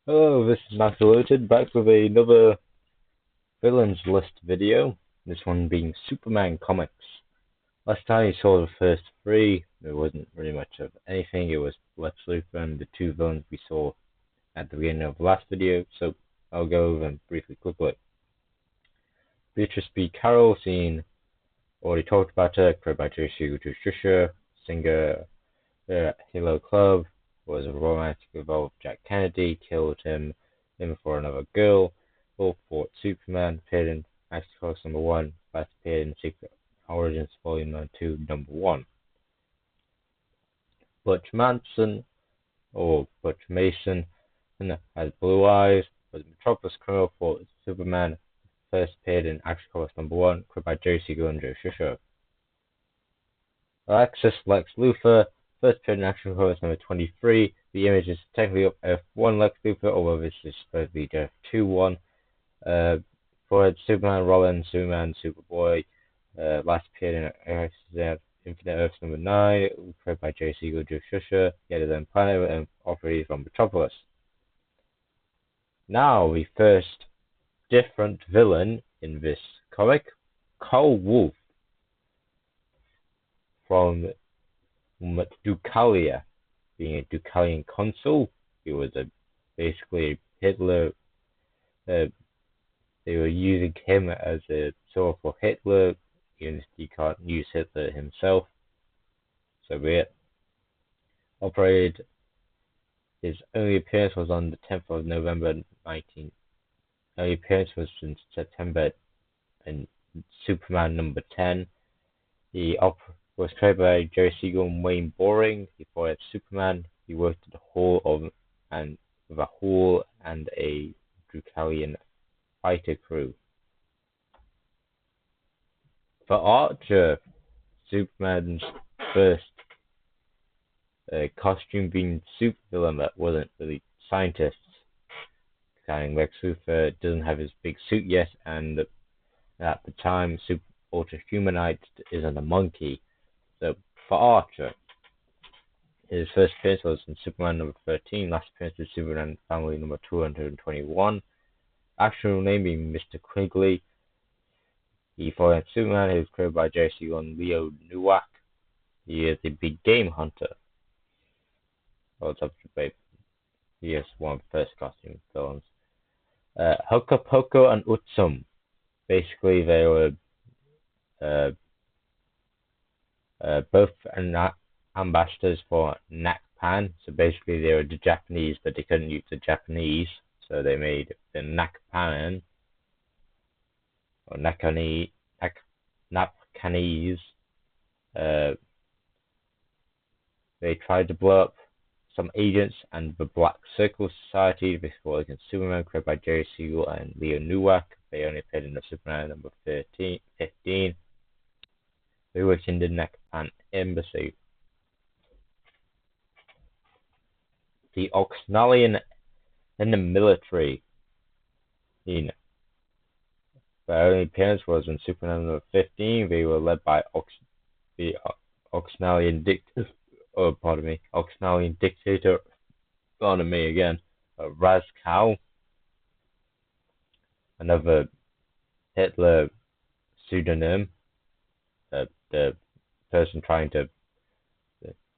Hello, this is Max Alerted back with another villains list video. This one being Superman comics. Last time you saw the first three, there wasn't really much of anything. It was Lex Luthor and the two villains we saw at the beginning of the last video, so I'll go over them briefly quickly. Beatrice B. Carroll, seen already talked about her, created by J.C. Shusher, singer Halo Club, was a romantic involved Jack Kennedy, killed him for another girl. Wolf fought Superman, appeared in Action Comics number 1, last appeared in Secret Origins Volume 2, number 1. Butch Manson, or Butch Mason, has blue eyes, was a Metropolis criminal, fought Superman, first appeared in Action Comics number 1, created by Jerry Siegel and Joe Shuster. Alexis Lex Luthor, first appeared in Action Comics number 23. The image is technically of F1 Lex Luthor, although this is supposed to be F2-1. For Superman, Robin, Superman, Superboy, last appeared in Infinite Earths number 9, created by J. Siegel, Joe Shuster, Yet Again Planet, and operated from Metropolis. Now, the first different villain in this comic, Karl Wolf, from Deucalion, being a Deucalion consul. He was basically Hitler. They were using him as a sword for Hitler, even if he can't use Hitler himself. So be it. Operated. His only appearance was on the 10th of November 19. Only appearance was in September in Superman number 10. He was created by Jerry Siegel and Wayne Boring. He fought Superman. He worked at the Hall with a Hall and a Deucalion fighter crew. For Archer, Superman's first costume being supervillain that wasn't really scientists. Kind of Lex Luthor doesn't have his big suit yet, and at the time, Ultra Humanite isn't a monkey. So for Archer, his first appearance was in Superman number 13, last appearance was Superman Family number 221. Actual name being Mr. Quigley. He fought Superman, he was created by J.C. and Leo Nowak. He is a big game hunter. Well, it's up to debate. He is one of the first costume villains. Hoko Poko and Utsum. Basically, they were both ambassadors for Nakpan. So basically, they were the Japanese, but they couldn't use the Japanese, so they made the Nakpan or Napkanese. They tried to blow up some agents and the Black Circle Society before against Superman, created by Jerry Siegel and Leo Nowak. They only appeared in the Superman number 15. They worked in the Nakpan Embassy. The Oxnalian in the military. Their only appearance was in Superman number 15. They were led by the Oxnalian dictator. Oxnalian dictator. Pardon me again. Raz Kal, another Hitler pseudonym. The person trying to,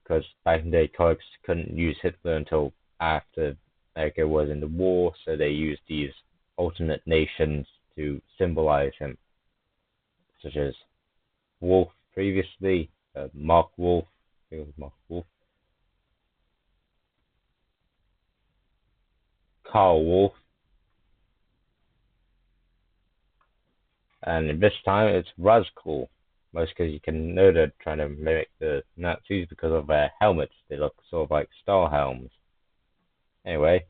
because back in the day, comics couldn't use Hitler until after America was in the war, so they used these alternate nations to symbolize him, such as Wolf previously, Mark Wolf. I think it was Mark Wolf. Karl Wolf. And this time it's Razkul. Most because you can know they're trying to mimic the Nazis because of their helmets. They look sort of like star helms. Anyway,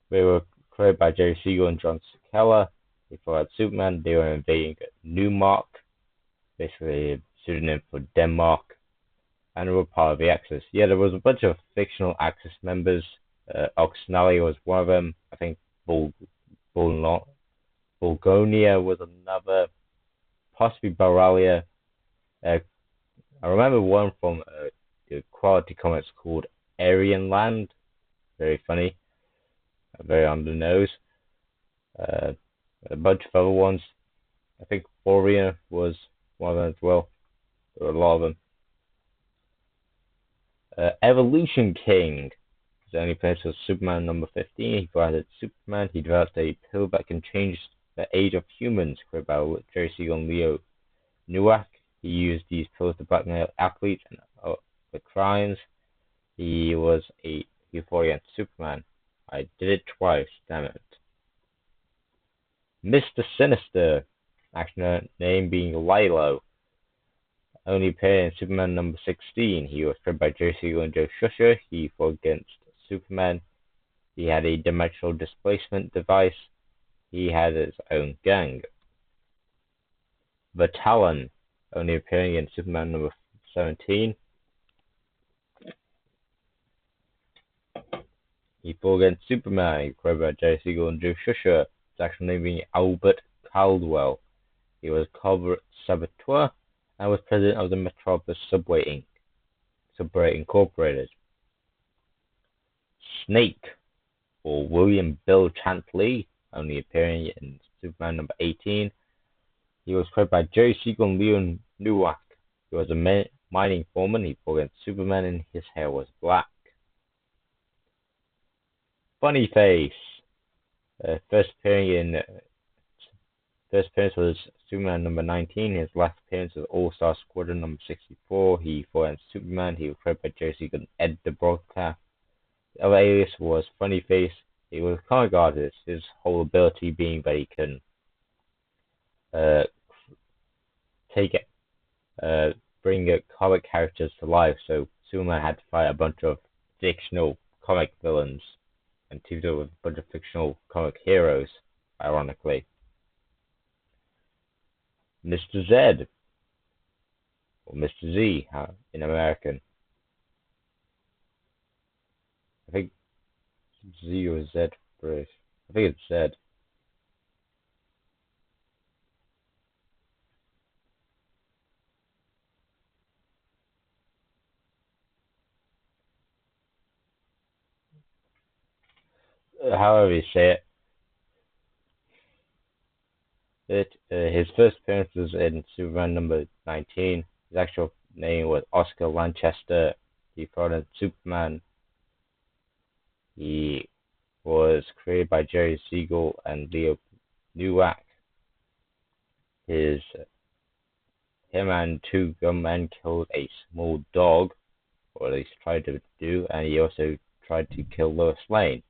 they were created by Jerry Siegel and John Sakella. Before had Superman, they were invading Newmark, basically a pseudonym for Denmark, and they were part of the Axis. Yeah, there was a bunch of fictional Axis members. Oxnali was one of them. I think Bulgonia was another. Possibly Baralia. I remember one from the Quality Comics called Aryan Land. Very funny. very on the nose. A bunch of other ones. I think Warrior was one of them as well. There were a lot of them. Evolution King. His only appearance was Superman number 15. He provided Superman. He developed a pill that can change the age of humans, created by Jerry Siegel and Leo Nowak. He used these pills to blackmail athletes and the crimes. He was a euphoria against Superman. I did it twice, damn it. Mr. Sinister, actual name being Lilo, only appeared in Superman number 16. He was created by Jerry Siegel and Joe Shuster. He fought against Superman. He had a dimensional displacement device. He had his own gang. The Talon, only appearing in Superman number 17. He fought against Superman. He was created by Jerry Siegel and Joe Shuster. His actual name being Albert Caldwell. He was covert saboteur and was president of the Metropolis Subway Incorporated. Snake, or William Bill Chantley, only appearing in Superman number 18. He was created by Jerry Siegel and Leo Nowak. He was a mining foreman. He fought against Superman and his hair was black. Funny Face, first appearance was Superman number 19. His last appearance was All-Star Squadron number 64. He fought against Superman. He was created by Jerry Siegel and Ed the Broadcast. The other alias was Funny Face. He was a comic artist. His whole ability being that he can bring comic characters to life. So Superman had to fight a bunch of fictional comic villains and teamed up with a bunch of fictional comic heroes, ironically. Mr. Z, or Mr. Z in American. I think Z or Z British. I think it's Z. However you say it. His first appearance was in Superman number 19. His actual name was Oscar Lanchester. He fought in Superman. He was created by Jerry Siegel and Leo Nowak. Him and two gunmen killed a small dog, or at least tried to do, and he also tried to kill Lois Lane.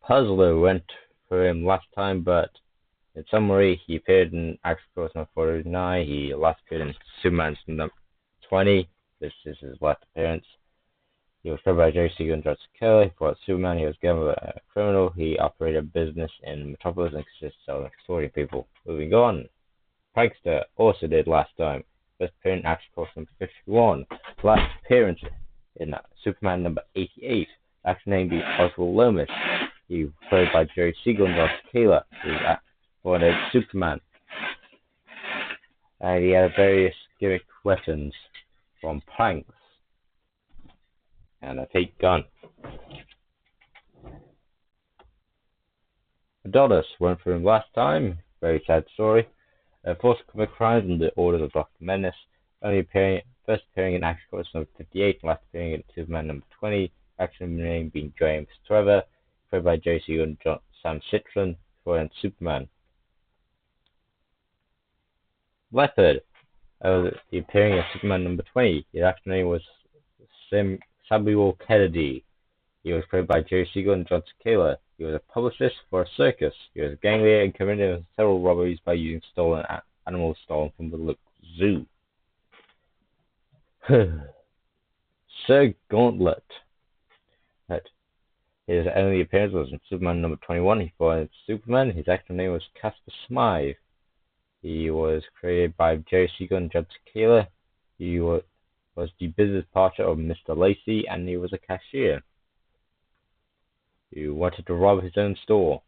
Puzzler went for him last time, but in summary, he appeared in Action Force number 49. He last appeared in Superman's number 20. This is his last appearance. He was created by Jerry Siegel and John Keller. He fought Superman. He was a criminal. He operated a business in Metropolis and consisted of extorting people. Moving on. Prankster also did last time. First appearance in Action Force number 51. Last appearance in Superman number 88. Actual name being Oswald Lomas. He was played by Jerry Siegel and Ross Taylor. He was born as Superman. And he had various gimmick weapons from pranks and a fake gun. Adonis went for him last time. Very sad story. Forced to commit crimes in the Order of Dr. Menace. First appearing in Action Force number 58 and last appearing in Superman number 20. Action name being James Trevor. Played by Jerry Siegel and Sam Citron for Superman. Leopard, appearing in Superman number 20. His actual name was Samuel Kennedy. He was played by Jerry Siegel and John Cicala. He was a publicist for a circus. He was a gang leader and committed several robberies by using stolen animals stolen from the zoo. Sir Gauntlet. His only appearance was in Superman number 21. He fought as Superman. His actual name was Casper Smythe. He was created by Jerry Siegel and John Cicala. He was the business partner of Mr. Lacey, and he was a cashier. He wanted to rob his own store.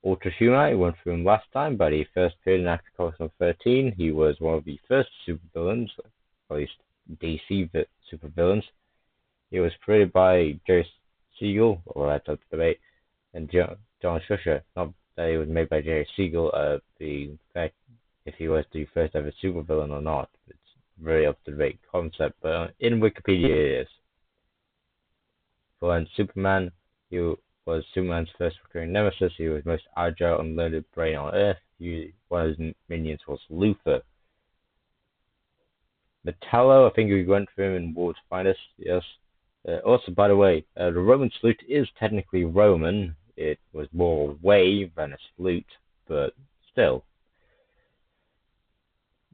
Ultra Human went through him last time, but he first appeared in Action Comics number 13. He was one of the first supervillains, at least DC supervillains. He was created by Jerry Siegel, or that's up to debate, and John Shuster. Not that he was made by Jerry Siegel, the fact if he was the first ever supervillain or not. It's very up to debate concept, but in Wikipedia it is. For Superman, he was Superman's first recurring nemesis. He was the most agile and learned brain on Earth. One of his minions was Luthor. Metallo, I think we went through him in World's Finest, yes. Also, by the way, the Roman salute is technically Roman. It was more a wave than a salute, but still.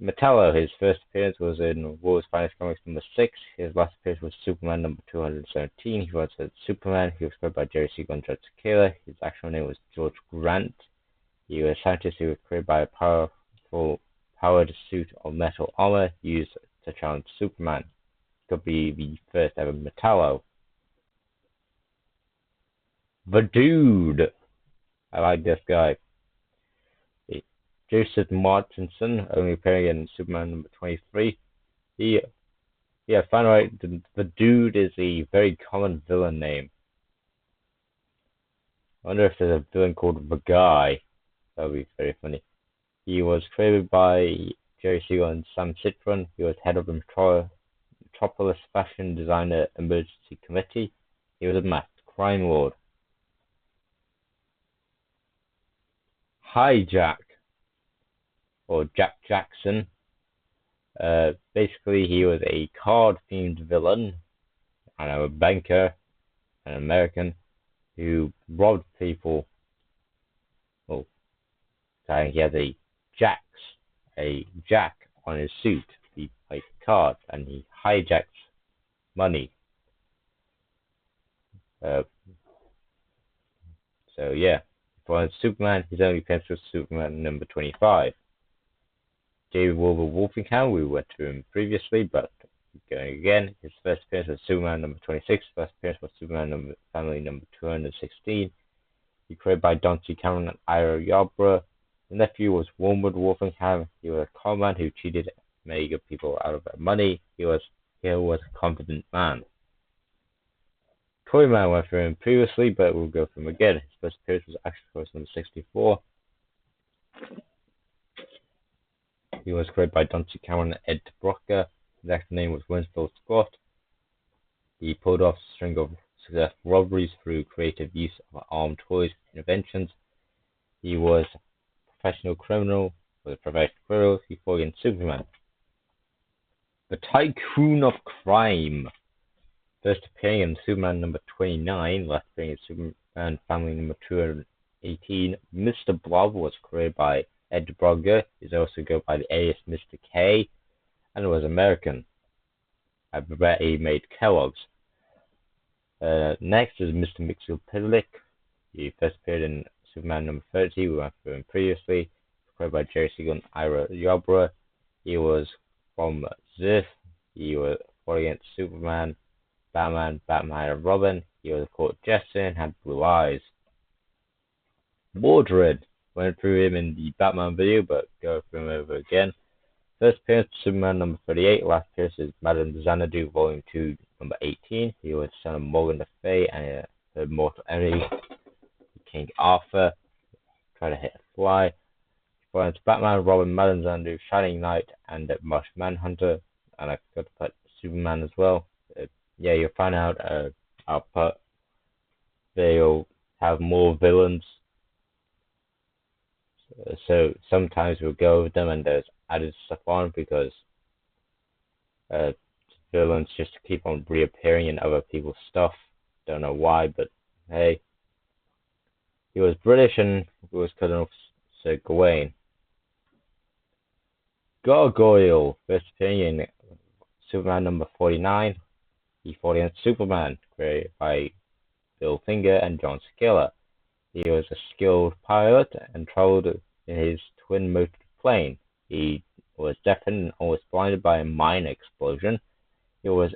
Metallo, his first appearance was in World's Finest Comics number 6. His last appearance was Superman number 217. He was Superman. He was created by Jerry Siegel and John Schuster. His actual name was George Grant. He was a scientist who was created by a powerful powered suit of metal armor used to challenge Superman. Could be the first ever Metallo. The Dude. I like this guy. Joseph Martinson, only appearing in Superman number 23. Find out the Dude is a very common villain name. I wonder if there's a villain called The Guy. That would be very funny. He was created by Jerry Siegel and Sam Citron. He was head of the Metropolis Fashion Designer Emergency Committee. He was a masked crime lord. Hijack, or Jack Jackson. Basically, he was a card-themed villain, and a banker, an American, who robbed people. Well, he had a jack on his suit. He played cards, and he hijacked money. So yeah, for Superman, his only appearance was Superman number 25. David Wolver Wolfenham, we went through him previously, but going again, his first appearance was Superman number 26, first appearance was Superman family number 216. He created by Don C. Cameron and Ira Yarbrough. The nephew was Wormwood Wolfenham. He was a conman who cheated many good people out of their money. He was a confident man. Toyman went through him previously, but we'll go through him again. His first appearance was Action Force number 64. He was created by Don C. Cameron and Ed Brocker. His actual name was Winslow Scott. He pulled off a string of successful robberies through creative use of armed toys and inventions. He was a professional criminal. He fought against Superman. The Tycoon of Crime. First appearing in Superman number 29, last appearing in Superman family number 218. Mr. Blob was created by Ed Brogger. He's also go by the alias Mr. K, and was American. I bet he made Kellogg's. Next is Mr. Mxyzptlk. He first appeared in Superman number 30. We went through him previously. Created by Jerry Siegel and Ira Yarbrough. He was from Zith. He was fought against Superman, Batman, and Robin. He was called Jester and had blue eyes. Mordred. Went through him in the Batman video, but go through him over again. First appearance, Superman number 38. Last appearance is Madame Xanadu, Volume 2, number 18. He was son of Morgan Le Fay and her mortal enemy, King Arthur. Tried to hit a fly. Before Batman, Robin, Madame Xanadu, Shining Knight, and Martian Manhunter. And I forgot to put Superman as well. You'll find out I'll put they'll have more villains. So sometimes we'll go over them and there's added stuff on because villains just keep on reappearing in other people's stuff. Don't know why, but hey. He was British and was cut off Sir Gawain. Gargoyle, first appearing in Superman number 49. He fought against Superman, created by Bill Finger and John Skiller. He was a skilled pilot and traveled in his twin-motor plane. He was deafened and almost blinded by a mine explosion. He was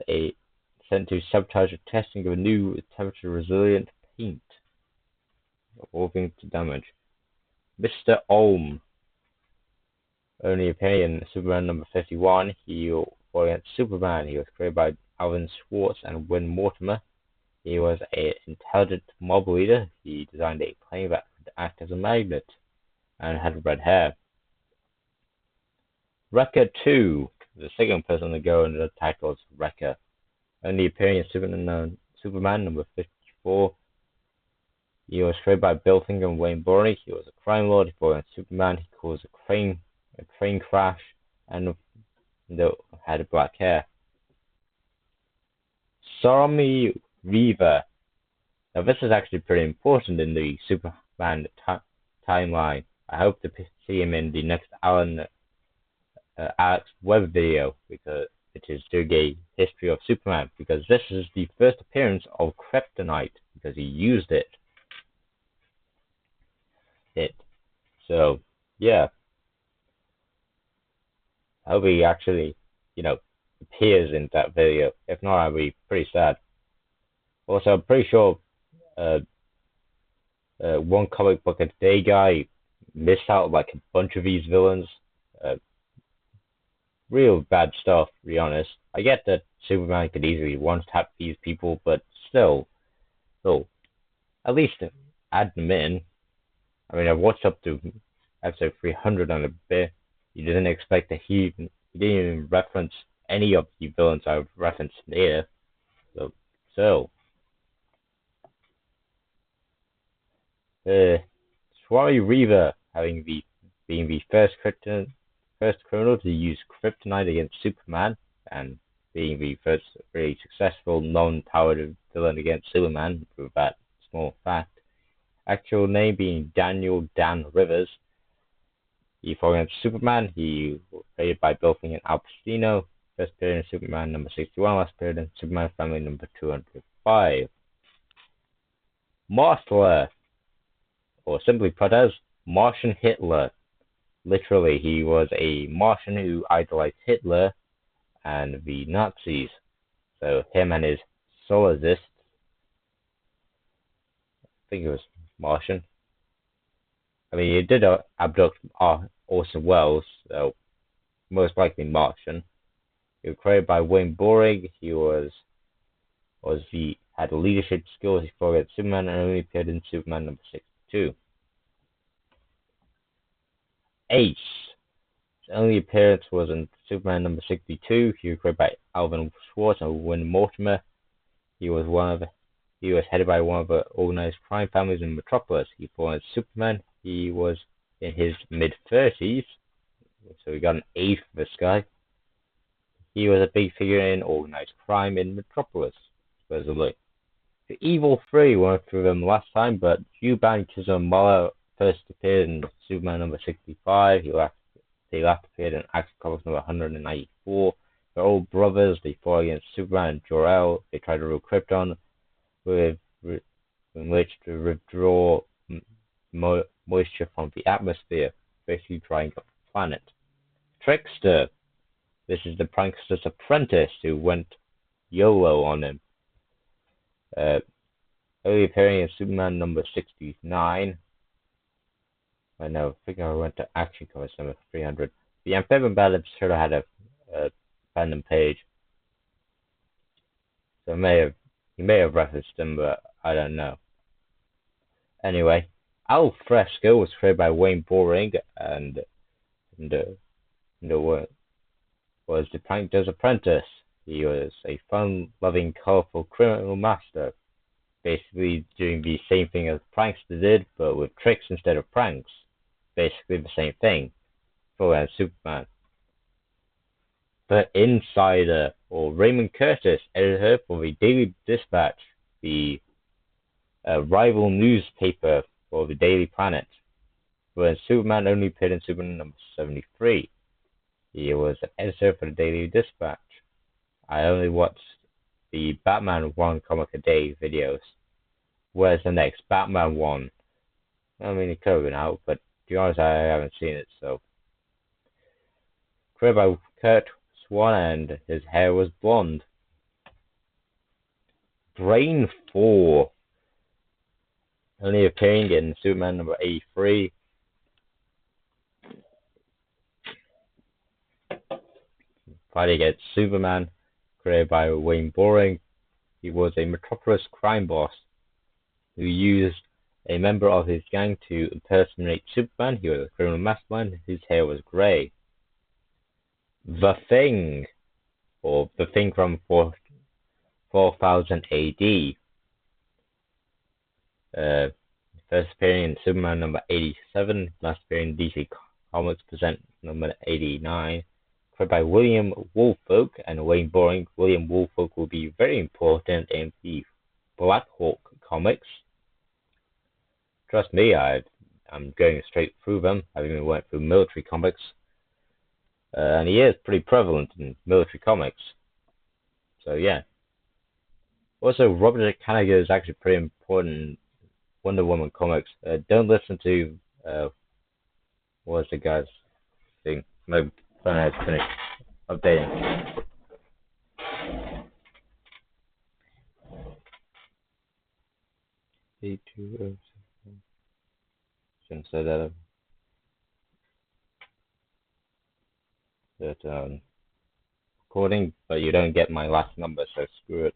sent to sabotage the testing of a new temperature-resilient paint, avoiding to damage. Mr. Olm, only appearing in Superman number 51. He fought against Superman. He was created by Alvin Schwartz and Win Mortimer. He was an intelligent mob leader. He designed a plane that could act as a magnet and had red hair. Wrecker 2, the second person to go under the title is Wrecker, only appearing in Superman number 54. He was created by Bill Finger and Wayne Borney. He was a crime lord. He fought against Superman. He caused a train crash, and had black hair. Stormy Weaver. Now this is actually pretty important in the Superman timeline. I hope to see him in the next Alex Webb video, because it is doing a history of Superman, because this is the first appearance of Kryptonite, because he used it. So yeah, I hope he actually, appears in that video. If not, I'll be pretty sad. Also, I'm pretty sure one comic book a day guy missed out like a bunch of these villains. Real bad stuff, to be honest. I get that Superman could easily one-tap these people, but still, at least add them in. I mean, I've watched up to episode 300 on a bit. You didn't expect that he didn't even reference any of the villains I've referenced here. So Stormy Weaver being the first criminal to use kryptonite against Superman, and being the first really successful non-powered villain against Superman, with that small fact. Actual name being Daniel Dan Rivers. He fought against Superman. He was created by Bill Finger and Al Pacino. First appeared in Superman number 61, last appeared in Superman Family number 205. Marshall, or simply put as Martian Hitler. Literally, he was a Martian who idolized Hitler and the Nazis. So him and his Solazist, I think it was Martian. I mean, he did abduct Orson Welles, so most likely Martian. He was created by Wayne Boring. He had leadership skills. He fought against Superman and only appeared in Superman number 62. Ace. His only appearance was in Superman number 62. He was created by Alvin Schwartz and Win Mortimer. He was headed by one of the organized crime families in Metropolis. He fought as Superman. He was in his mid-30s, so we got an A for this guy. He was a big figure in organized crime in Metropolis, supposedly. The Evil Three went through them last time, but Juban Kizomala first appeared in Superman number 65. They last appeared in Action Comics number 194. They're all brothers. They fought against Superman and Jor-El. They tried to rule Krypton, in which to withdraw moisture from the atmosphere, basically drying up the planet. Trickster. This is the prankster's apprentice who went YOLO on him. Early appearing in Superman number 69. I think I went to Action Comics number 300. The Amphibian Bandits should have had a fandom page. So he may have referenced them, but I don't know. Anyway, Al Fresco was created by Wayne Boring and was the prankster's apprentice. He was a fun-loving, colorful criminal master, basically doing the same thing as prankster did, but with tricks instead of pranks. Basically the same thing for Superman. The Insider, or Raymond Curtis, editor for the Daily Dispatch, the rival newspaper for the Daily Planet, when Superman only appeared in Superman number 73. He was an editor for the Daily Dispatch. I only watched the Batman 1 comic a day videos. Where's the next Batman 1? I mean, it could have been out, but to be honest, I haven't seen it, so. Created by Kurt Swan, and his hair was blonde. Brain 4. Only appearing in Superman number 83. Fighting against Superman, created by Wayne Boring. He was a Metropolis crime boss who used a member of his gang to impersonate Superman. He was a criminal mastermind. His hair was grey. The Thing, or The Thing from 4000 AD. First appearing in Superman number 87, last appearing in DC Comics Present number 89. Created by William Woolfolk and Wayne Boring. William Woolfolk will be very important in the Black Hawk comics. Trust me, I'm going straight through them. I've even went through military comics. And he is pretty prevalent in military comics. So yeah. Also, Robert Kanigher is actually pretty important in Wonder Woman comics. Don't listen to what was the guy's thing? My phone has finished updating. Shouldn't say that. Recording, but you don't get my last number, so screw it.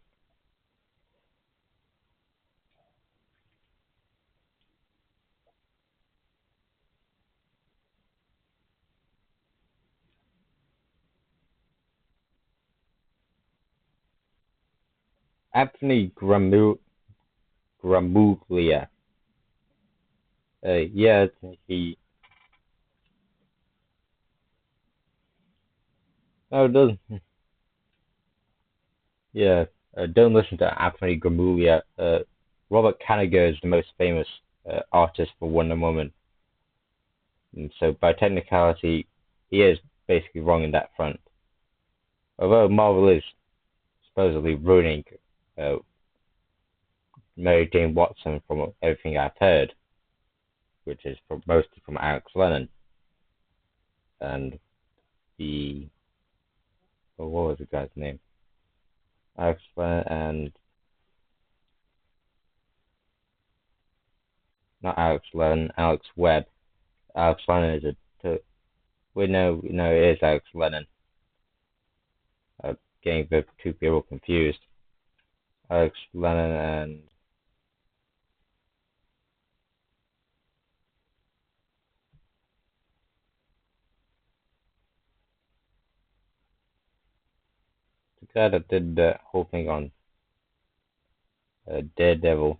Anthony Gramuglia. Yeah, he. No, it doesn't. Yeah, don't listen to Anthony Gramuglia. Robert Kanigher is the most famous artist for Wonder Woman. And so, by technicality, he is basically wrong in that front. Although Marvel is supposedly ruining Mary Jane Watson from everything I've heard, which is mostly from Alex Lennon. And what was the guy's name? Alex Lennon and not Alex Lennon, Alex Webb. Alex Lennon is no, it is Alex Lennon. Getting the two people confused. Alex Lennon and the guy that did the whole thing on Daredevil.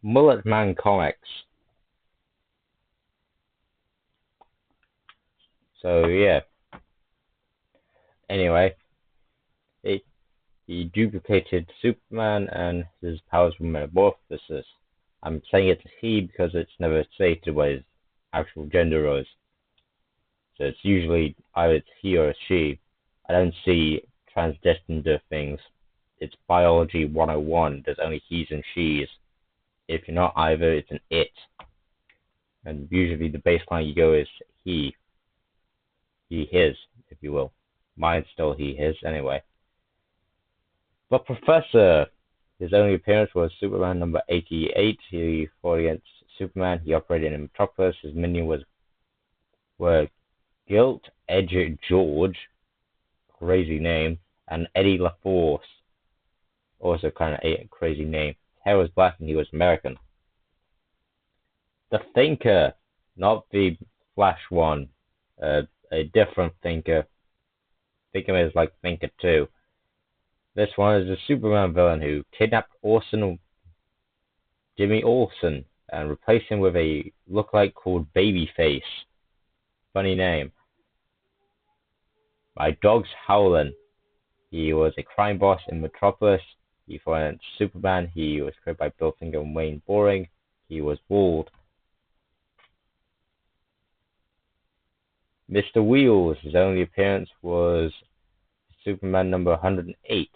Mullet Man Comics. So yeah. Anyway, he duplicated Superman and his powers were metamorphosis. I'm saying it's he because it's never stated what his actual gender was. So it's usually either it's he or she. I don't see transgender things. It's biology 101. There's only he's and she's. If you're not either, it's an it. And usually the baseline you go is he, his, if you will. Mine's still he, his, anyway. But Professor, his only appearance was Superman number 88. He fought against Superman. He operated in Metropolis. His minion were Gilt Edge George, crazy name, and Eddie LaForce, also kind of a crazy name. His hair was black and he was American. The Thinker, not the Flash one, a different Thinker. Thinker is like Thinker 2. This one is a Superman villain who kidnapped Jimmy Olsen, and replaced him with a lookalike called Babyface. Funny name. My Dog's Howlin'. He was a crime boss in Metropolis. He fought Superman. He was created by Bill Finger and Wayne Boring. He was bald. Mr. Wheels, his only appearance was Superman number 108.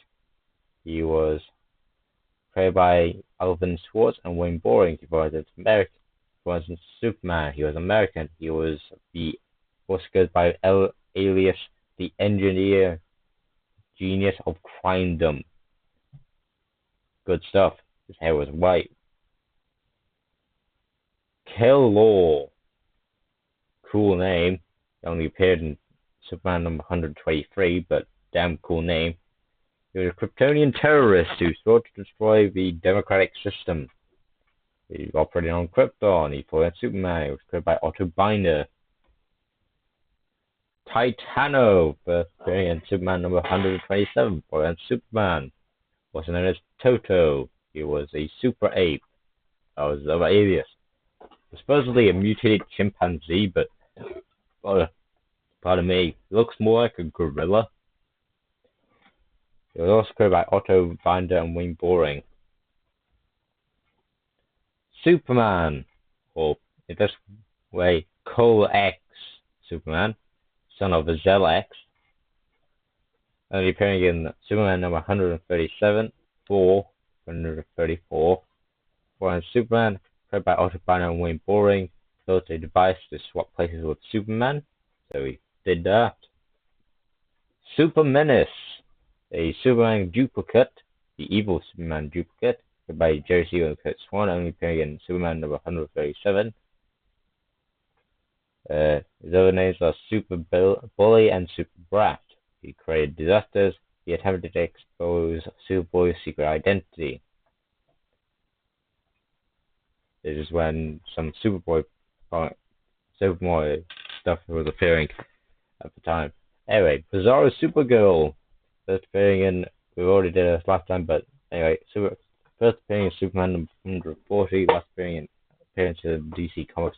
He was created by Alvin Schwartz and Wayne Boring. He was American. He was Superman. He was American. He was also goes by alias the Engineer Genius of Crimedom. Good stuff. His hair was white. Killor. Cool name. He only appeared in Superman number 123, but damn cool name. He was a Kryptonian terrorist who sought to destroy the democratic system. He operated on Krypton. He fought Superman. He was created by Otto Binder. Titano, first appearing in Superman number 127, fought Superman. Also known as Toto. He was a super ape. That was his other alias. Supposedly a mutated chimpanzee, but pardon me, he looks more like a gorilla. He was also created by Otto Binder and Wayne Boring. Superman, or in this way, Cole X Superman, son of Azel X, only appearing in Superman number 137, 134, whereas Superman, created by Otto Binder and Wayne Boring, built a device to swap places with Superman, so he did that. Super Menace, a Superman duplicate, the evil Superman duplicate, created by Jerry Siegel and Kurt Swan, only appearing in Superman number 137. His other names are Super Bully and Super Brat. He created disasters. He attempted to expose Superboy's secret identity. This is when some Superboy stuff was appearing at the time. Anyway, Bizarro Supergirl, first appearing in, we already did this last time, but anyway, first appearing in Superman number 140, last appearance in DC Comics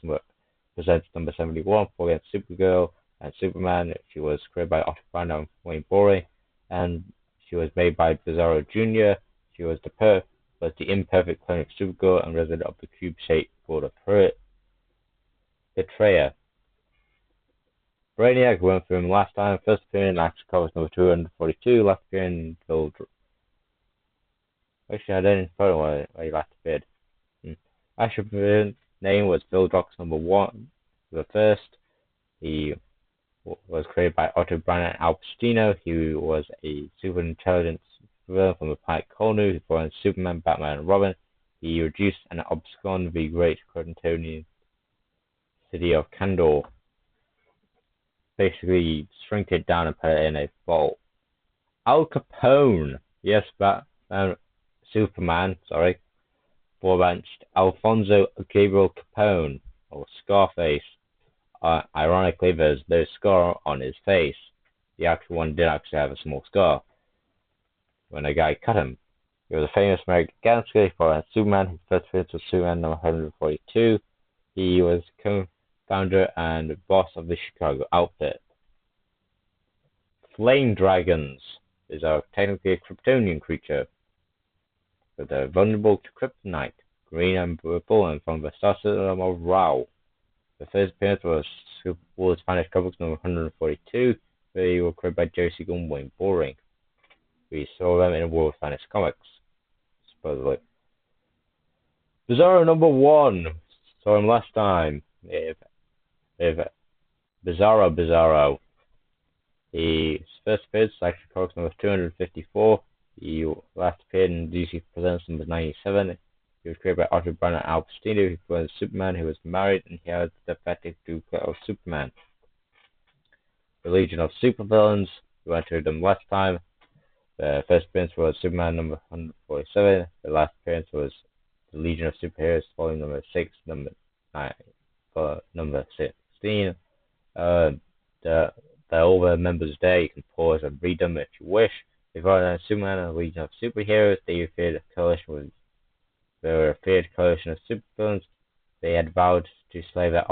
presents number 71, for against Supergirl and Superman. She was created by Otto Binder and Wayne Boring, and she was made by Bizarro Jr. She was the imperfect clone of Supergirl and resident of the cube-shaped border Betrayer. Brainiac went through him last time, first appearing in Action Comics number 242, last appearing in Actually, I didn't know where he last appeared. Actually, name was Bill Drox number 1. The first, he was created by Otto Binder and Al Pacino. He was a super intelligence villain from the planet Kolnu. He fought Superman, Batman, and Robin. He reduced and absconded the great Kryptonian city of Kandor. Basically, shrink it down and put it in a vault. Al Capone, yes, Superman, forebenched Alfonso Gabriel Capone, or Scarface. Ironically, there's no scar on his face. The actual one did actually have a small scar when a guy cut him. He was a famous American gangster for Superman. His first appearance was Superman number 142. He was co-founder and boss of the Chicago outfit. Flame Dragons is technically a Kryptonian creature, but they're vulnerable to kryptonite, green and purple, and from the star system of Rao. The first appearance was World Spanish Comics number 142. They were created by Jerry Siegel and Wayne Boring. We saw them in World Spanish Comics, supposedly. Bizarro number 1. Saw him last time. Bizarro. His first appearance was Action Comics number 254. He last appeared in DC Presents number 97. He was created by Otto Binder and Al Pacino, who was Superman, who was married, and he had the pathetic duplicate of Superman. The Legion of Supervillains, we went through them last time. The first appearance was Superman number 147. The last appearance was the Legion of Superheroes, volume number 6, number 16. They're all the members there. You can pause and read them if you wish. They were Superman and the Legion of Superheroes. They were a feared coalition of supervillains. They had vowed to slay their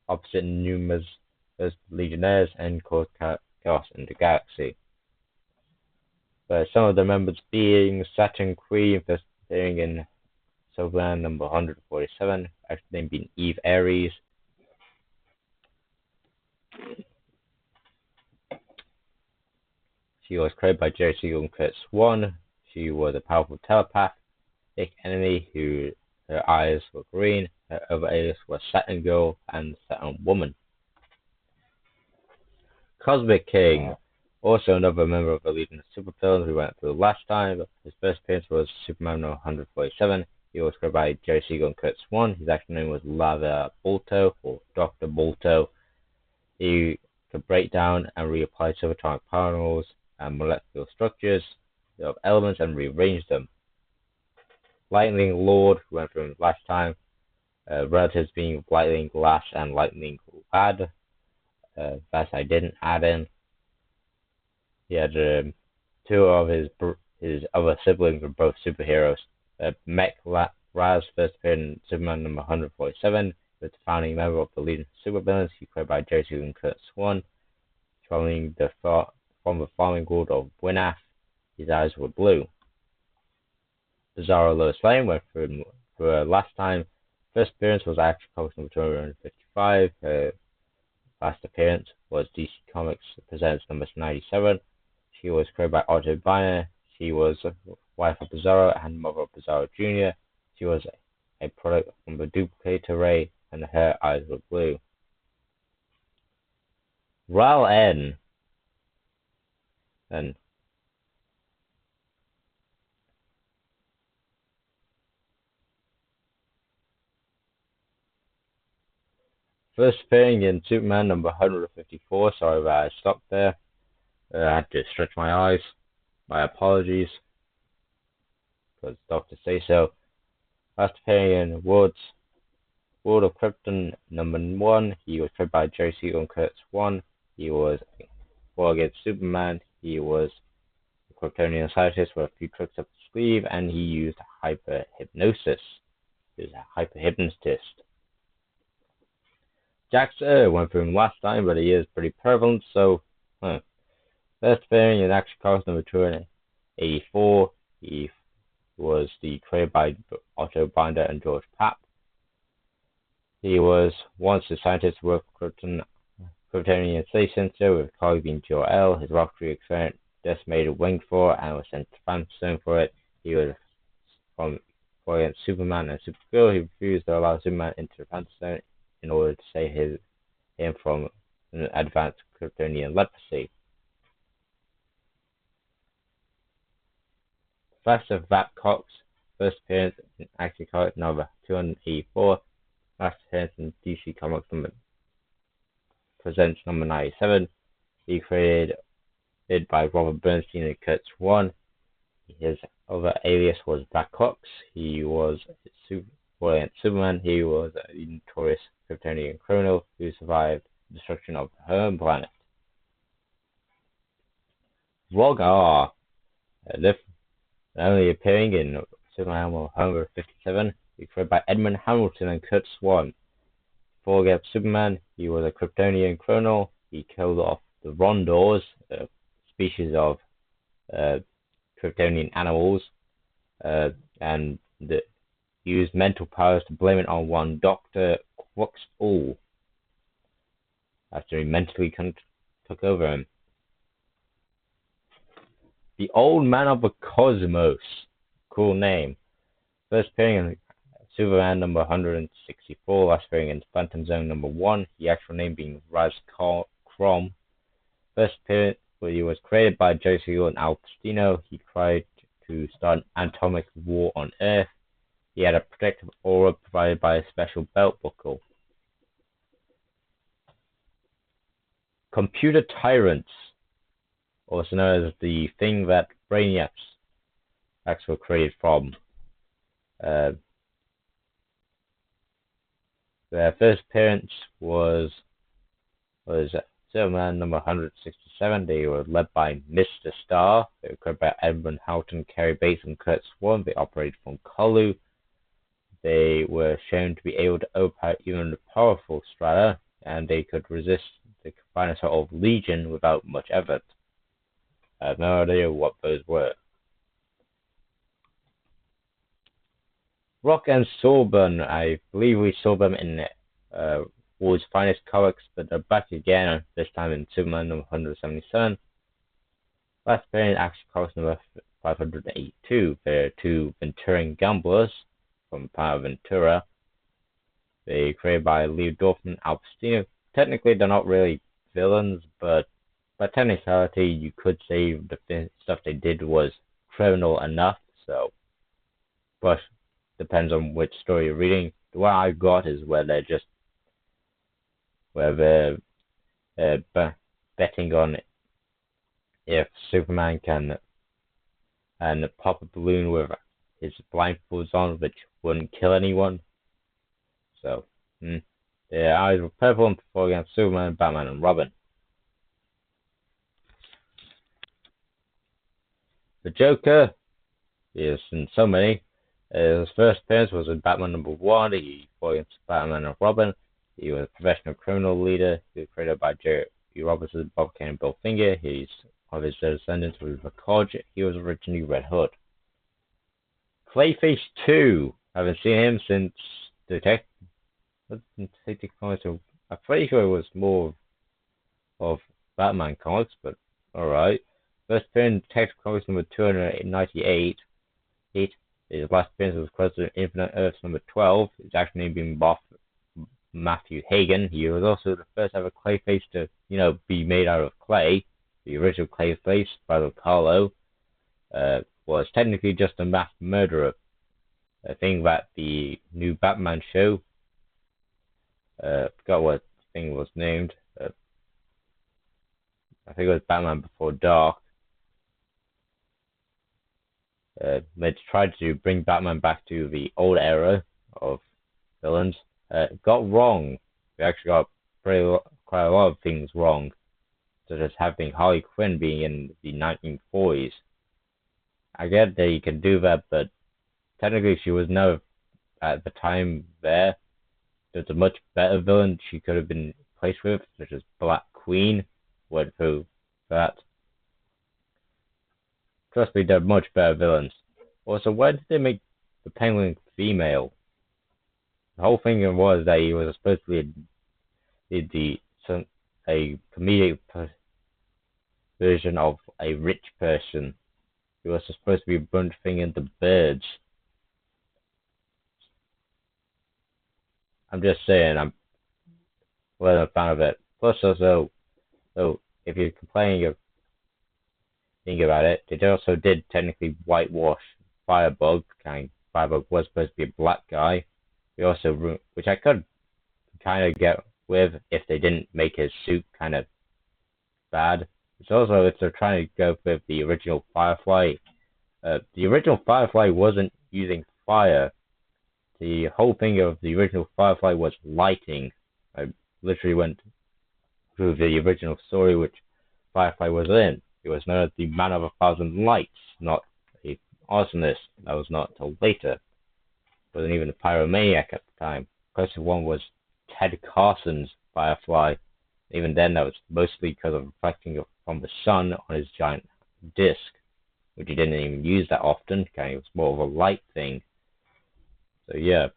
opposite numerous legionnaires and cause chaos in the galaxy. But some of the members being Saturn Queen, first appearing in Superman number 147, actually named being Eve Aries. She was created by Jerry Siegel and Kurt Swan. She was a powerful telepathic enemy who her eyes were green. Her other alias was Saturn Girl and Saturn Woman. Cosmic King, also another member of the Legion of Supervillains we went through last time. His first appearance was Superman 147. He was created by Jerry Siegel and Kurt Swan. His actual name was Lava Bolto, or Dr. Bolto. He could break down and reapply subatomic particles and molecular structures of elements and rearrange them. Lightning Lord, who went from last time, relatives being Lightning Lash and Lightning Lad. That I didn't add in. He had two of his other siblings were both superheroes. Mech Raz first appeared in Superman number 147, was the founding member of the Legion of Supervillains. He created by Jerry Siegel and Kurt Swan. Traveling from the farming world of Winath, his eyes were blue. Bizarro Lois Lane went for last time. First appearance was Action Comics number 255. Her last appearance was DC Comics Presents number 97. She was created by Otto Biner. She was wife of Bizarro and mother of Bizarro Jr. She was a product from the duplicator ray, and her eyes were blue. Ral N. And first appearing in Superman number 154. Sorry that I stopped there. I had to stretch my eyes. My apologies. Because doctors say so. Last appearing in World of Krypton number 1. He was created by Jerry Siegel and Kurt Swan. He was against Superman. He was a Kryptonian scientist with a few tricks up his sleeve, and he used hyper-hypnosis. He was a hyper-hypnotist. Jax went through him last time, but he is pretty prevalent, so first appearing in Action Comics number 284. He was created by Otto Binder and George Papp. He was once a scientist who worked for Kryptonian Space Center with a colleague being Jor-El. His rocketry experiment decimated Winged for and was sent to Phantom Zone for it. He was against Superman and Supergirl. He refused to allow Superman into the Phantom Zone in order to save him from an advanced Kryptonian leprosy. Professor Vat Cox, first appearance in Action Comics number 284. Last appearance in DC Comics number Presents number 97. He created by Robert Bernstein and Kurt Swan. His other alias was Vat Cox. He was Superman. He was a notorious Kryptonian criminal who survived the destruction of her own planet. Rogar, only appearing in Superman 157, he created by Edmund Hamilton and Kurt Swan. Before against Superman, he was a Kryptonian criminal. He killed off the Rondors, a species of Kryptonian animals, and used mental powers to blame it on one Dr. Quoxall after he mentally took over him. The Old Man of the Cosmos, cool name. First appearing in Superman number 164, last appearing in Phantom Zone number 1, the actual name being Raz Crom. First appearance, he was created by Jerry Siegel and Al Pacino. He tried to start an atomic war on Earth. He had a protective aura provided by a special belt buckle. Computer Tyrants, also known as the thing that Brainiacs were created from. Their first appearance was Superman number 167. They were led by Mr. Star. They were created by Edmund Houghton, Cary Bates, and Kurt Swan. They operated from Kolu. They were shown to be able to overpower even the powerful Strata, and they could find a sort of legion without much effort. I have no idea what those were. Rock and Soulburn, I believe we saw them in World's Finest Comics, but they're back again, this time in Superman number 177. Last appearing in Action Comics number 582. They're two Venturan gamblers from Power Ventura. They're created by Leo Dorfman and Al Pacino. Technically, they're not really villains, but by technicality, you could say the stuff they did was criminal enough, so. But depends on which story you're reading. The one I got is where they're betting on if Superman can and pop a balloon with his blindfolds on, which wouldn't kill anyone. So, their eyes were purple and fought against Superman, Batman, and Robin. The Joker, he has in so many. His first appearance was in Batman #1. He fought against Batman and Robin. He was a professional criminal leader. He was created by Jerry Robinson, Bob Kane, and Bill Finger. One of his descendants was McCodge. He was originally Red Hood. Clayface 2. I haven't seen him since Detective Comics. I'm pretty sure it was more of Batman comics, but alright. First appearance in Detective Comics #298. His last appearance was President Infinite Earths #12. His actual name being Matthew Hagen. He was also the first ever Clayface to, be made out of clay. The original Clayface, Brother Carlo, was technically just a mass murderer. A thing that the new Batman show, forgot what the thing was named. I think it was Batman Before Dark. They tried to bring Batman back to the old era of villains. Got wrong. They actually got quite a lot of things wrong, such as having Harley Quinn being in the 1940s. I get that you can do that, but technically she was never at the time there. There's a much better villain she could have been placed with, such as Black Queen. Went through that. Trust me, they're much better villains. Also, why did they make the Penguin female? The whole thing was that he was supposed to be a comedic version of a rich person. He was supposed to be bunching into birds. I'm just saying, I'm a fan of it. Plus, also, if you're complaining about it, they also did technically whitewash Firebug. Firebug was supposed to be a black guy. We also, which I could kind of get with if they didn't make his suit kind of bad. It's also if they're trying to go with the original Firefly. The original Firefly wasn't using fire. The whole thing of the original Firefly was lighting. I literally went through the original story which Firefly was in. It was known as the Man of 1,000 Lights, not a arsonist. That was not until later. Wasn't even a pyromaniac at the time. Closest one was Ted Carson's Firefly. Even then, that was mostly because of reflecting from the sun on his giant disc, which he didn't even use that often. It was more of a light thing. So yeah,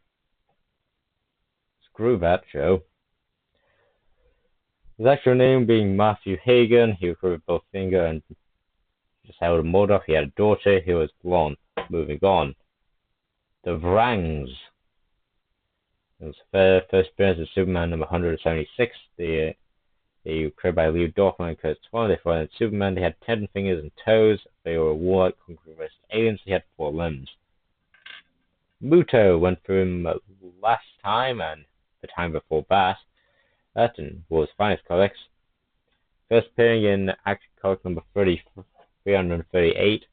screw that show. His actual name being Matthew Hagen. He was with Bill Finger and just held a Murdoch. He had a daughter. He was blonde. Moving on. The Vrangs. It was the first appearance of Superman #176. They were created by Leo Dorfman and Kurt Swan. They fought in Superman. They had 10 fingers and toes. They were warlike conquerors aliens. They had 4 limbs. Muto went through him last time and the time before that. That and World's Finest Comics. First appearing in Action Comics number 338.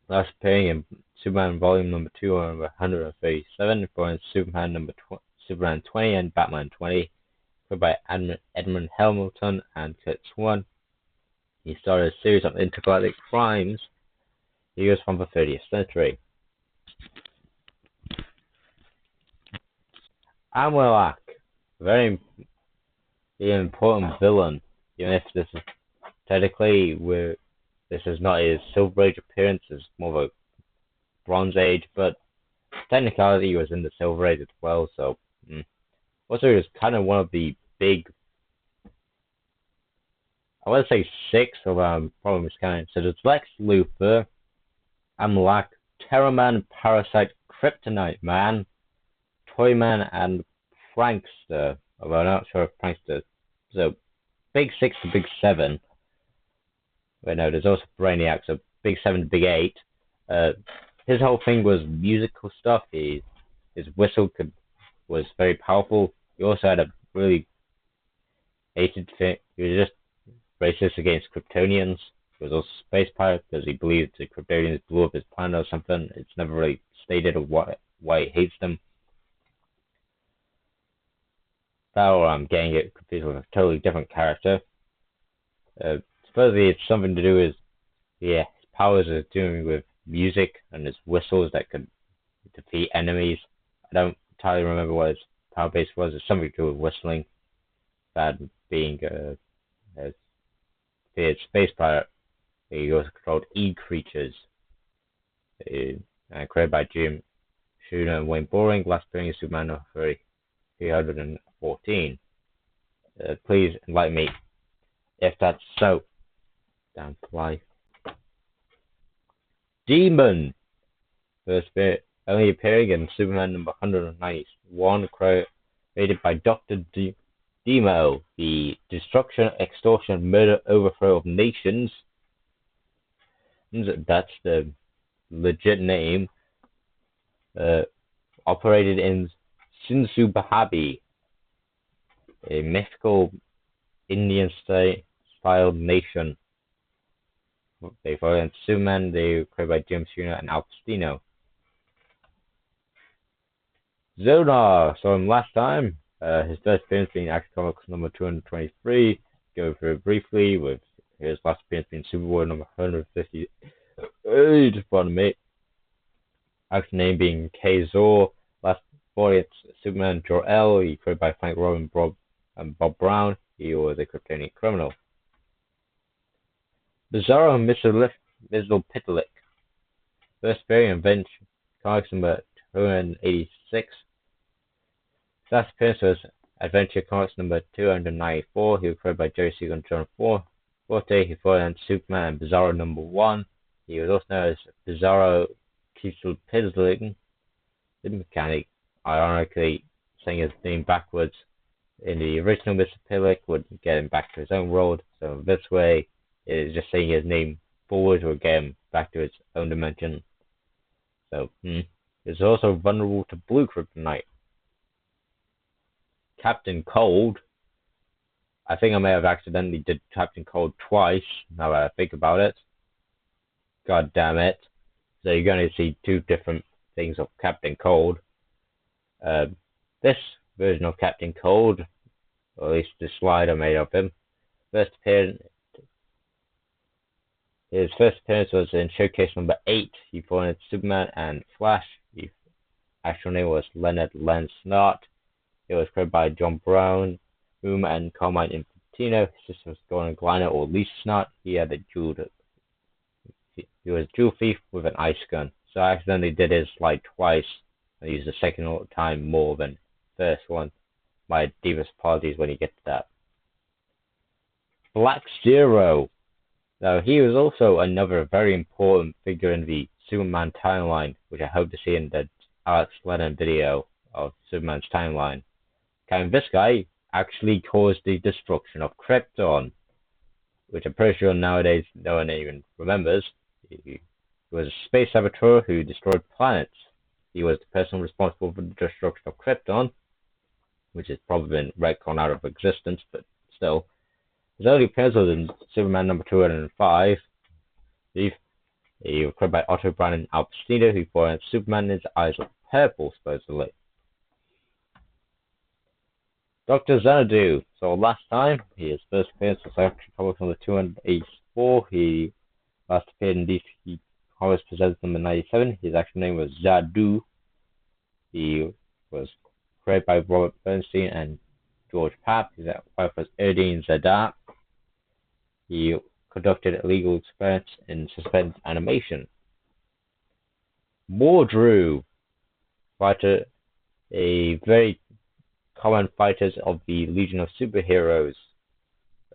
Last appearing in Superman Volume number 237, for Superman 20 and Batman 20, played by Edmund Hamilton and Kurt Swan. He started a series of intergalactic crimes. He was from the 30th century. Amwelak, very important villain, even if this is technically this is not his Silver Age appearance, it's more of a Bronze Age, but technically he was in the Silver Age as well, so also he was kind of one of the big, I want to say 6 of probably miscounting. So there's Lex Luthor, Amwelak, Terrorman, Parasite, Kryptonite Man, Toyman, and Prankster. Although I'm not sure if Prankster. So Big 6 to Big 7. Wait, no, there's also Brainiac. So Big 7 to Big 8. His whole thing was musical stuff. His whistle was very powerful. He also had a really hated thing. He was just racist against Kryptonians. He was also a space pirate because he believed the Kryptonians blew up his planet or something. It's never really stated why he hates them. Now I'm getting it confused with a totally different character. Supposedly it's something to do with, his powers are doing with music and his whistles that could defeat enemies. I don't entirely remember what his power base was. It's something to do with whistling. That being a space pirate. He also controlled E-creatures. Created by Jim Shooter and Wayne Boring, last appearing in Superman number 314. Please enlighten me if that's so. Damn fly. Demon! First only appearing in Superman number 191, created by Dr. Demo, the Destruction, Extortion, Murder, Overthrow of Nations. That's the legit name. Operated in Sinsu Bahabi, a mythical Indian-style nation. They fought against Superman. They were created by Jim Shooter and Al Pacino. Zonar, saw him last time. His first appearance being Action Comics number 223. Go through it briefly, with his last appearance being Superboy number 150. Pardon me. Action name being K-Zor. Last boy, it's Superman Jor-El. He created by Frank Robin and Bob Brown. He was a Kryptonian criminal. Bizarro Mizlpitalik. First appearing in Comics number 286. Last appearance was Adventure Comics number 294. He was created by Jerry Siegel and John Forte. He fought on Superman and Bizarro number 1. He was also known as Bizarro Mizlpitalik, the mechanic, ironically saying his name backwards. In the original, Mizlpitalik would get him back to his own world, so this way it is just saying his name forward would get him back to his own dimension. So, he's also vulnerable to blue kryptonite. Captain Cold. I think I may have accidentally did Captain Cold twice, now that I think about it. God damn it. So you're going to see two different things of Captain Cold. This version of Captain Cold, or at least the slide I made of him, his first appearance was in Showcase number 8. He fought in Superman and Flash. His actual name was Leonard Len Snart. It was created by John Brown, and Carmine Infantino. His sister was Gordon Gliner or Lisa Snart. He was a jewel thief with an ice gun. So I accidentally did his slide twice. I used the second time more than the first one. My deepest apologies when you get to that. Black Zero. Now, he was also another very important figure in the Superman timeline, which I hope to see in the Alex Lennon video of Superman's timeline. This guy actually caused the destruction of Krypton, which I'm pretty sure nowadays no one even remembers. He was a space saboteur who destroyed planets. He was the person responsible for the destruction of Krypton, which has probably been retconned out of existence, but still. His early appearance was in Superman number 205. He was created by Otto Brown and Al Pacino, who fought in Superman and his eyes were purple, supposedly. Dr. Xanadu. So last time, his first appearance was Action Comics number 284. He last appeared in DC Comics Presents number 97. His actual name was Zadu. He was created by Robert Bernstein and George Papp. His wife was Erdine Zadat. He conducted illegal experiments in suspense animation. Mordru, fighter, a very common fighters of the Legion of Superheroes.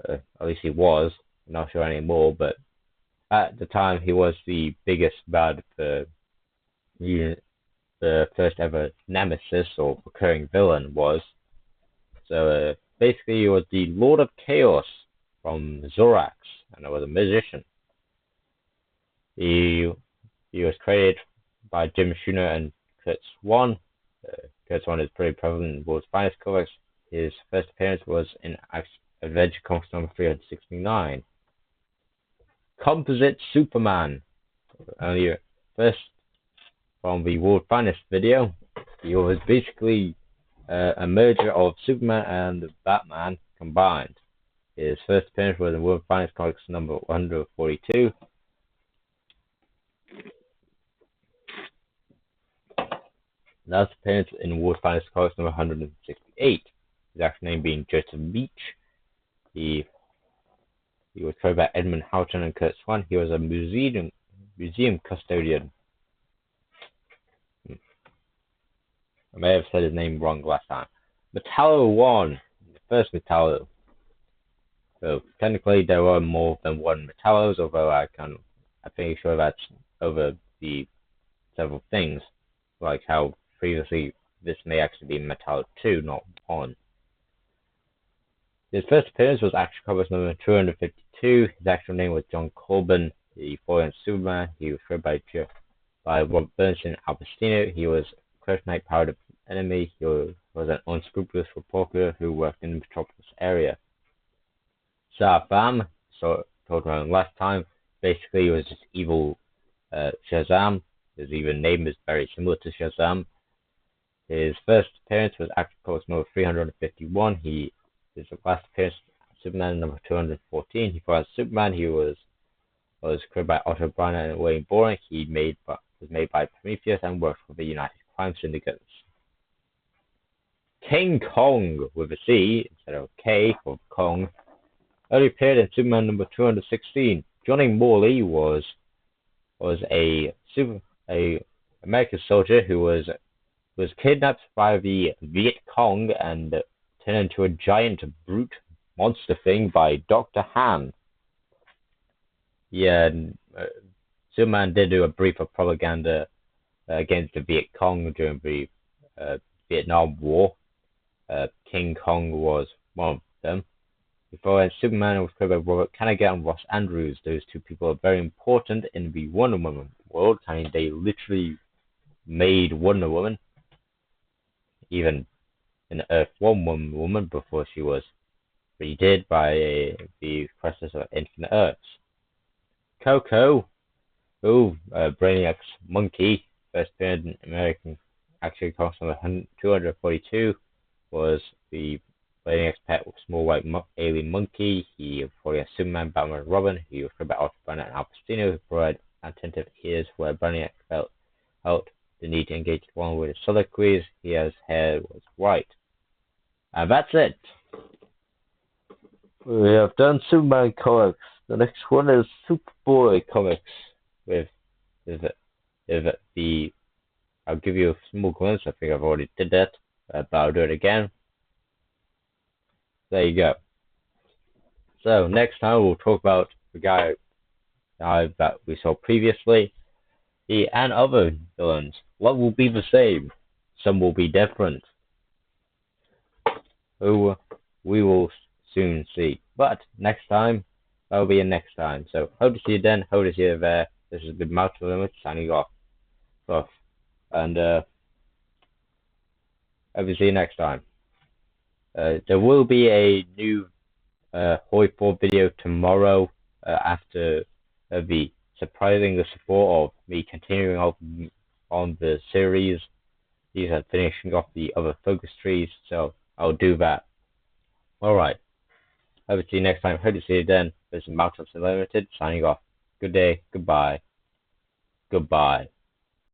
At least he was. I'm not sure anymore, but at the time he was the biggest bad for the first ever nemesis or recurring villain was. So basically he was the Lord of Chaos from Zorax, and I was a musician. He was created by Jim Shooter and Curt Swan. Curt Swan is pretty prevalent in World's Finest Comics. His first appearance was in Adventure Comics number 369. Composite Superman. Only first from the World's Finest video. He was basically a merger of Superman and Batman combined. His first appearance was in World's Finest Comics number 142. Last appearance in World's Finest Comics number 168. His actual name being Joseph Beach. He was created by Edmund Houghton and Curt Swan. He was a museum custodian. I may have said his name wrong last time. Metallo 1. The first Metallo. So technically there were more than one Metallos, although I'm pretty sure that's over the several things. Like how previously this may actually be Metallo 2, not 1. His first appearance was Action Comics number 252. His actual name was John Corbin. He fought in Superman. He was created by Robert Bernstein and Al Pacino. He was kryptonite powered enemy. He was an unscrupulous reporter who worked in the Metropolis area. Shazam, so talked about him last time. Basically, he was just evil Shazam. His even name is very similar to Shazam. His first appearance was Action Comics number 351. His last appearance, Superman number 214. He fought as Superman. He was created by Otto Branner and Wayne Boring. He was made by Prometheus and worked for the United Crime Syndicates. King Kong with a C instead of K for Kong only appeared in Superman number 216. Johnny Morley was a American soldier who was kidnapped by the Viet Cong and turned into a giant brute monster thing by Dr. Han. Yeah, Superman did do a brief of propaganda against the Viet Cong during the Vietnam War. King Kong was one of them. Before Superman was created by Robert Kanigher and Ross Andrews. Those two people are very important in the Wonder Woman world. I mean, they literally made Wonder Woman, even in Earth 1 Wonder Woman, before she was redid by the Crisis of Infinite Earths. Coco, Brainiac's monkey, first appeared in American Action Comics number 242, was the Brainiac's pet with small white alien monkey. He fought against Superman, Batman, and Robin. He was created by Otto Branner and Al Pacino, who provided attentive ears where Brainiac felt the need to engage one with his soliloquies. His hair was white. And that's it. We have done Superman comics. The next one is Superboy comics with the I'll give you a small glimpse. I think I've already did that, but I'll do it again. There you go. So next time we'll talk about the guy that we saw previously, and other villains. What will be the same? Some will be different. Who we will soon see. But next time, that'll be a next time. So hope to see you then. Hope to see you there. This has been Mouse Limit signing off. And hope to see you next time. There will be a new Hoi 4 video tomorrow after the surprising the support of me continuing on the series. These are finishing off the other focus trees, so I'll do that. Alright. Hope to see you next time. Hope to see you then. This is Mouse Unlimited signing off. Good day. Goodbye. Goodbye.